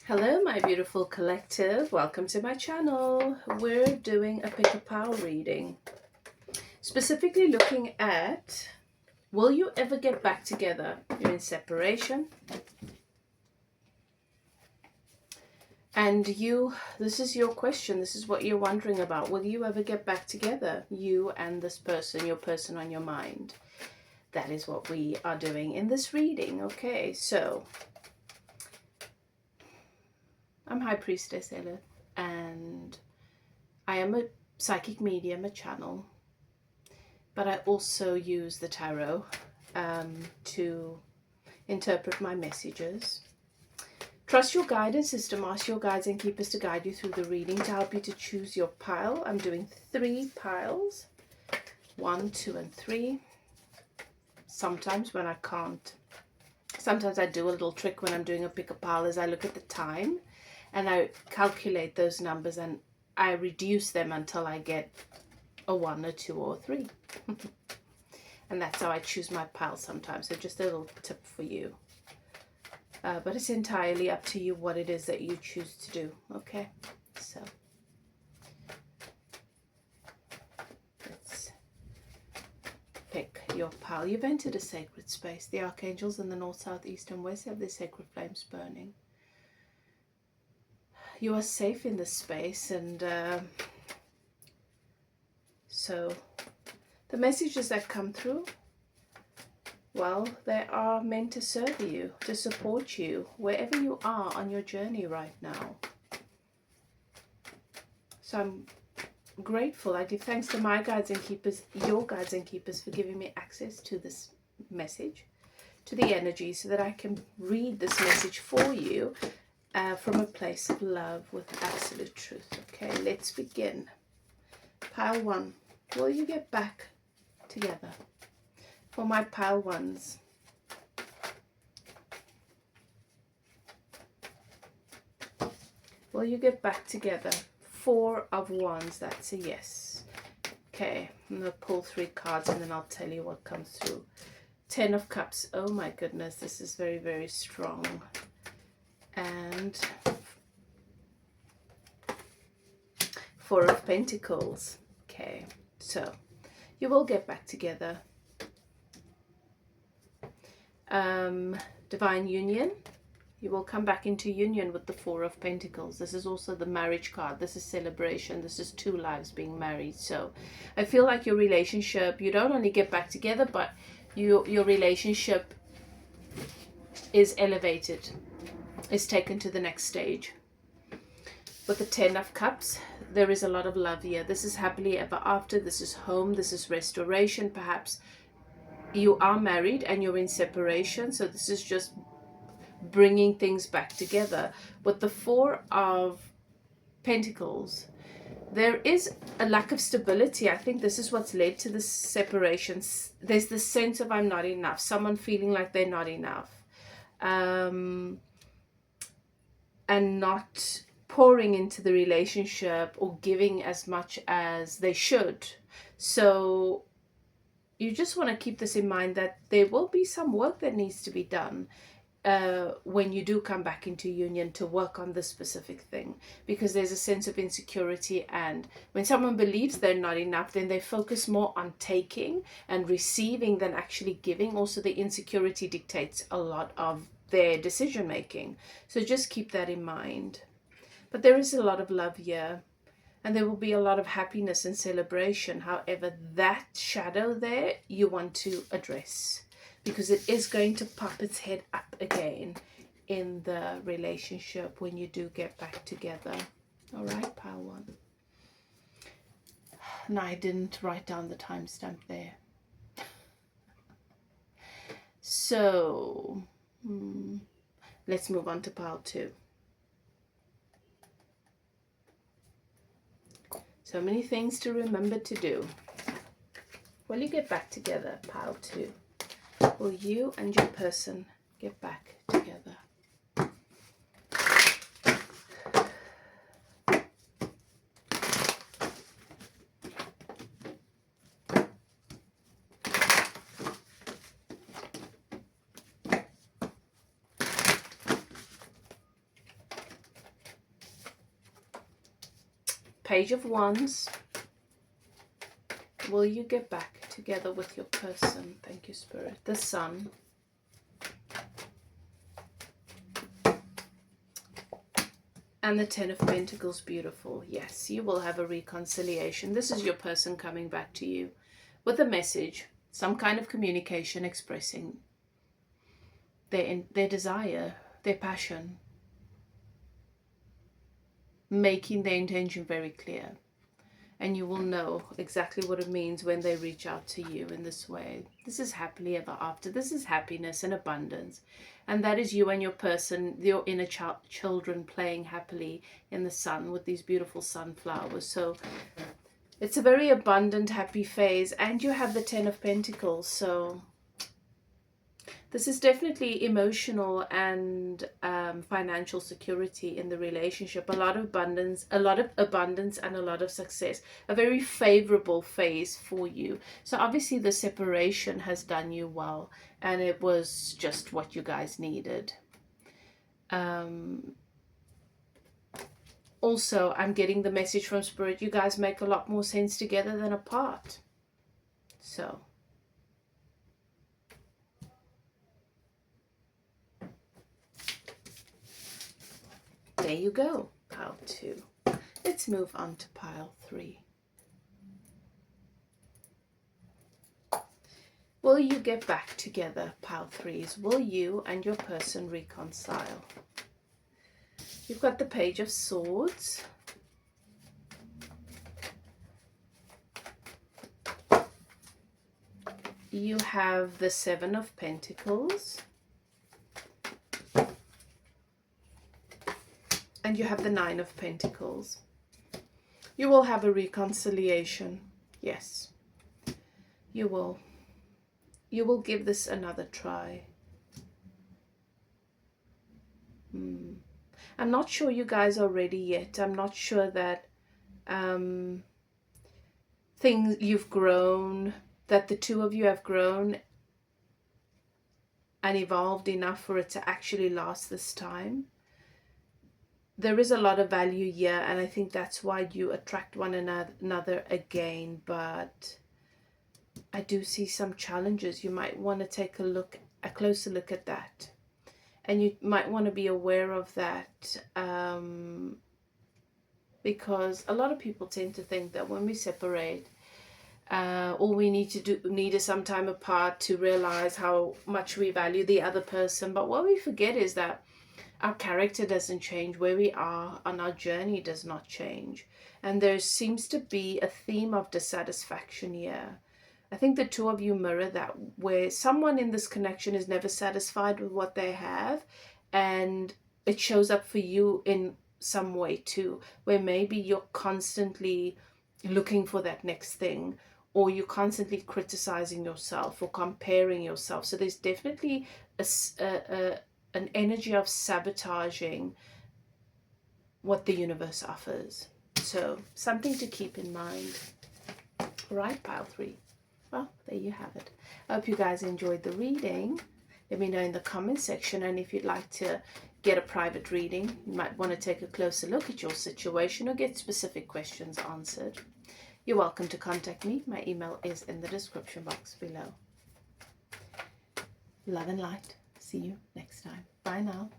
Hello, my beautiful collective. Welcome to my channel. We're doing a pick a pile reading, specifically looking at, will you ever get back together? You're in separation. And this is your question. This is what you're wondering about. Will you ever get back together? You and this person, your person on your mind. That is what we are doing in this reading. Okay, so I'm High Priestess Elif, and I am a psychic medium, a channel, but I also use the tarot to interpret my messages. Trust your guidance system. Ask your guides and keepers to guide you through the reading to help you to choose your pile. I'm doing 3 piles, 1, 2, and 3. Sometimes when I can't, sometimes I do a little trick when I'm doing a pick a pile, is I look at the time and I calculate those numbers and I reduce them until I get a 1 or 2 or 3. And that's how I choose my pile sometimes. So just a little tip for you. But it's entirely up to you what it is that you choose to do. Okay, so let's pick your pile. You've entered a sacred space. The archangels in the north, south, east, and west have their sacred flames burning. You are safe in this space, and so the messages that come through, well, they are meant to serve you, to support you wherever you are on your journey right now. So I'm grateful. I give thanks to my guides and keepers, your guides and keepers, for giving me access to this message, to the energy, so that I can read this message for you from a place of love with absolute truth. Okay, let's begin. Pile 1. Will you get back together? For my pile 1s, will you get back together? 4 of Wands, that's a yes. Okay, I'm going to pull 3 cards and then I'll tell you what comes through. 10 of Cups. Oh my goodness, this is very, very strong. And 4 of Pentacles. Okay, so you will get back together. Divine union. You will come back into union with the 4 of Pentacles. This is also the marriage card. This is celebration. This is 2 lives being married. So I feel like your relationship, you don't only get back together, but your relationship is elevated, is taken to the next stage. With the 10 of Cups, there is a lot of love here. This is happily ever after. This is home. This is restoration. Perhaps you are married and you're in separation. So this is just bringing things back together. With the 4 of Pentacles, there is a lack of stability. I think this is what's led to the separations. There's this sense of I'm not enough. Someone feeling like they're not enough. And not pouring into the relationship or giving as much as they should. So you just want to keep this in mind, that there will be some work that needs to be done when you do come back into union to work on this specific thing, because there's a sense of insecurity, and when someone believes they're not enough, then they focus more on taking and receiving than actually giving. Also, the insecurity dictates a lot of their decision making, so just keep that in mind. But there is a lot of love here, and there will be a lot of happiness and celebration. However, that shadow there you want to address, because it is going to pop its head up again in the relationship when you do get back together. All right, pile 1. And I didn't write down the timestamp there. So let's move on to pile 2. So many things to remember to do. Will you get back together, pile 2? Will you and your person get back together? Page of Wands. Will you get back together with your person? Thank you, Spirit. The Sun. And the Ten of Pentacles. Beautiful. Yes, you will have a reconciliation. This is your person coming back to you with a message, some kind of communication expressing their desire, their passion, making their intention very clear. And you will know exactly what it means when they reach out to you in this way. This is happily ever after. This is happiness and abundance. And that is you and your person, your inner children playing happily in the sun with these beautiful sunflowers. So it's a very abundant, happy phase. And you have the Ten of Pentacles. So this is definitely emotional and financial security in the relationship. A lot of abundance and a lot of success. A very favorable phase for you. So obviously the separation has done you well, and it was just what you guys needed. Also, I'm getting the message from Spirit, you guys make a lot more sense together than apart. So there you go, pile 2. Let's move on to pile 3. Will you get back together, pile 3s? Will you and your person reconcile? You've got the Page of Swords. You have the Seven of Pentacles. And you have the Nine of Pentacles. You will have a reconciliation. Yes. You will. You will give this another try. I'm not sure you guys are ready yet. I'm not sure that things you've grown, that the two of you have grown and evolved enough for it to actually last this time. There is a lot of value here, and I think that's why you attract one another again. But I do see some challenges. You might want to take a closer look at that. And you might want to be aware of that, because a lot of people tend to think that when we separate, all we need is some time apart to realize how much we value the other person. But what we forget is that our character doesn't change. Where we are on our journey does not change. And there seems to be a theme of dissatisfaction here. I think the two of you mirror that, where someone in this connection is never satisfied with what they have, and it shows up for you in some way too, where maybe you're constantly looking for that next thing, or you're constantly criticizing yourself or comparing yourself. So there's definitely an energy of sabotaging what the universe offers. So something to keep in mind. All right, pile 3. Well, there you have it. I hope you guys enjoyed the reading. Let me know in the comment section, and if you'd like to get a private reading, you might want to take a closer look at your situation or get specific questions answered. You're welcome to contact me. My email is in the description box below. Love and light. See you next time. Bye now.